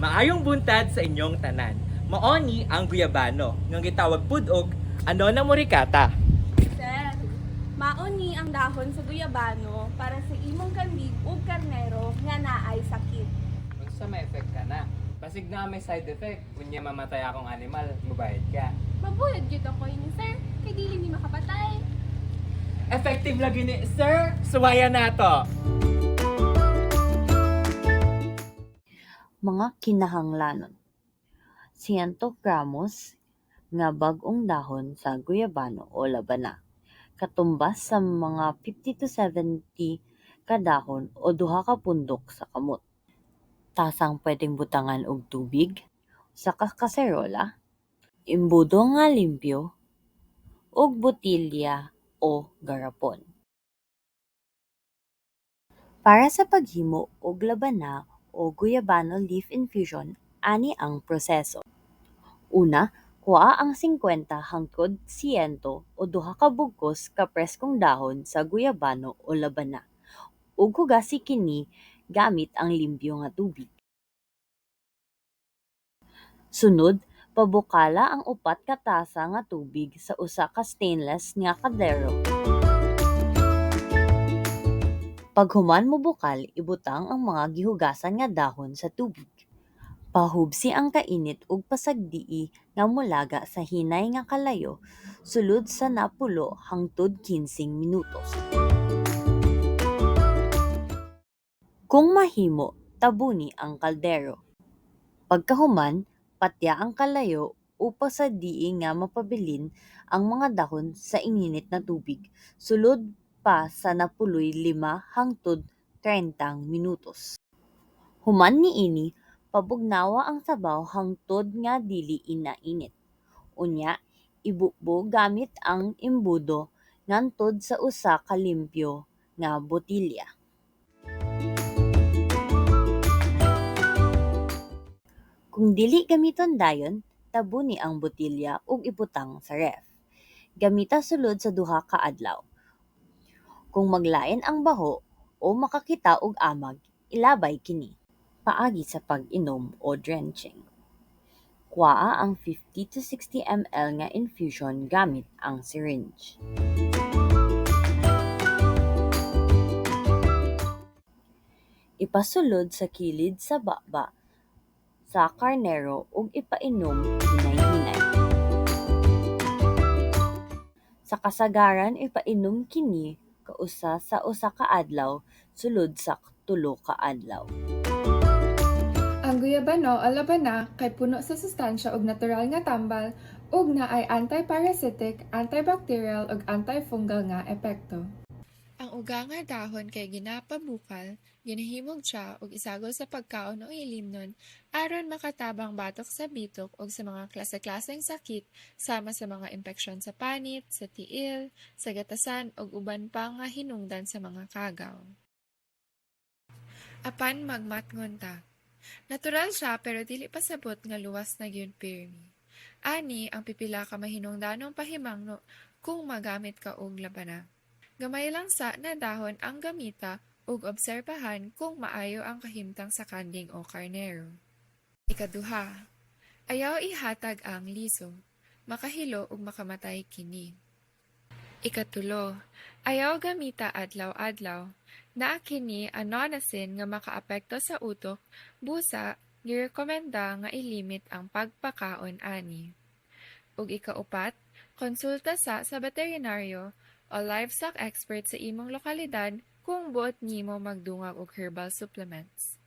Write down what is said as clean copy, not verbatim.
Maayong buntad sa inyong tanan. Maoni ang guyabano, nga gitawag pudog, ano na morikata. Sir, mauni ang dahon sa guyabano para sa imong kambig ug karnero nga naay sakit. Unsa may effect ka na? Basig na may side effect. Kunya mamatay akong animal, mubayad ka. Mabuyod gyud ako ini, sir. Kay dili ni makapatay. Effective lagi ni Sir, suwaya na to. Mga kinahanglanon. 100 gramos nga bag-ong dahon sa guyabano o labana. Katumbas sa mga 50 to 70 ka dahon o duha ka pundok sa kamot. Tasang pwedeng butangan og tubig, sa kaserola, imbudo nga limpyo, ug botilya o garapon. Para sa paghimo og labana o guyabano leaf infusion, ani ang proseso. Una, kuha ang 50 hangtod 100 o duha ka bugkos ka preskong dahon sa guyabano o labana ug hugasi kini gamit ang limpyo nga tubig. Sunod, pabukala ang 4 ka tasa nga tubig sa usa ka stainless nga kaldero. Paghuman mo bukal, ibutang ang mga gihugasan nga dahon sa tubig. Pahubsi ang kainit ug pasagdii nga molaga sa hinay nga kalayo sulod sa napulo hangtod 15 minutos. Kung mahimo, tabuni ang kaldero. Pagkahuman, patya ang kalayo o pasagdii nga mapabilin ang mga dahon sa ininit na tubig sulod pa sa napuloy 5 hangtod 30 minutos. Human niini, pabugnawa ang sabaw hangtod nga dili inainit. Unya, ibukbo gamit ang imbudo ngantud sa usa ka limpyo nga botilya. Kung dili gamiton dayon, tabuni ang botilya ug ibutang sa ref. Gamita sulod sa duha ka adlaw. Kung maglain ang baho o makakita og amag, ilabay kini. Paagi sa pag-inom o drenching. Kuhaa ang 50 to 60 ml nga infusion gamit ang syringe. Ipasulod sa kilid sa baba sa karnero ug ipainom hinay-hinay. Sa kasagaran, ipainom kini kausa sa usa ka adlaw sulod sa 3 ka adlaw. Ang guyabano o labana kay puno sa sustansya ug natural nga tambal ug naay anti-parasitic, antibacterial ug antifungal nga epekto. Ang uga nga dahon kay ginapabukal, ginahimog siya ug isagol sa pagkaon o ilimnon aron makatabang batok sa bitok ug sa mga klase-klaseng sakit sama sa mga impeksyon sa panit, sa tiil, sa gatasan ug uban pa nga hinungdan sa mga kagaw. Apan magmatngon ta. Natural siya pero dili pasabot nga luwas na gyud pirmi. Ani ang pipila ka mahinungdanong pahimangno kung magamit ka og labana. Gamay lang sa na dahon ang gamita ug obserbahan kung maayo ang kahimtang sa kanding o karnero. Ikaduha, ayaw ihatag ang liso, makahilo ug makamatay kini. Ikatulo, ayaw gamita adlaw-adlaw, naa kini anonasin nga makaapekto sa utok, busa, girekomenda nga ilimit ang pagpakaon ani. Ug ikaupat, konsulta sa veterinaryo o livestock expert sa imong lokalidad kung buot nimo magdungag og herbal supplements.